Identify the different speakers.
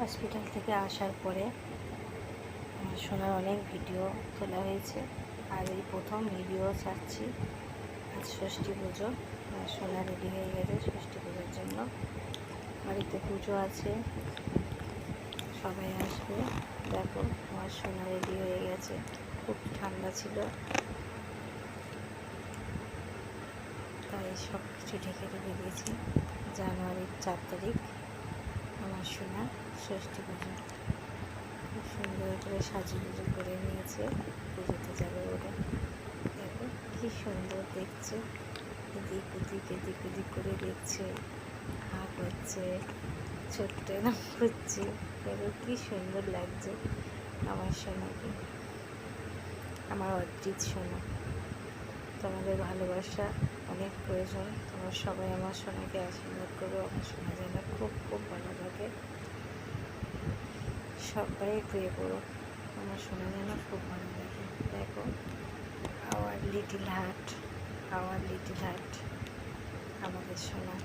Speaker 1: Hospital থেকে আসার পরে আমার সোনার অনেক ভিডিও তোলা হয়েছে, আর এই প্রথম ভিডিও ছাড়ছি। আজ ষষ্ঠী পুজো, সোনা রেডি হয়ে গেছে ষষ্ঠী পুজোর জন্য। বাড়িতে পুজো আছে, সবাই আসবে। দেখো আমার সোনা রেডি হয়ে গেছে, খুব ঠান্ডা ছিল তাই সব কিছু ঢেকে রেখে দিয়েছি। জানুয়ারির 4 তারিখ আমার সোনা ষষ্ঠী পুজো। খুব সুন্দর করে সাজুগুজু করে নিয়েছে, পুজোতে যাবে ওরা। দেখো কি সুন্দর দেখছে, এদিক ওদিক করে দেখছে, হা করছে, ছোট্ট নাম করছে। দেখো কি সুন্দর লাগছে আমার সোনাকে, আমার অর্জিত সোনা। তোমাদের ভালোবাসা অনেক প্রয়োজন, তোমরা সবাই আমার সোনাকে আশীর্বাদ করো। আমার সোনা যেন খুব খুব ভালো থাকে, সবাই প্রে করো আমার সোনা যেন খুব ভালো লাগে। দেখো আওয়ার লিটিল হার্ট, আমাদের সোনা।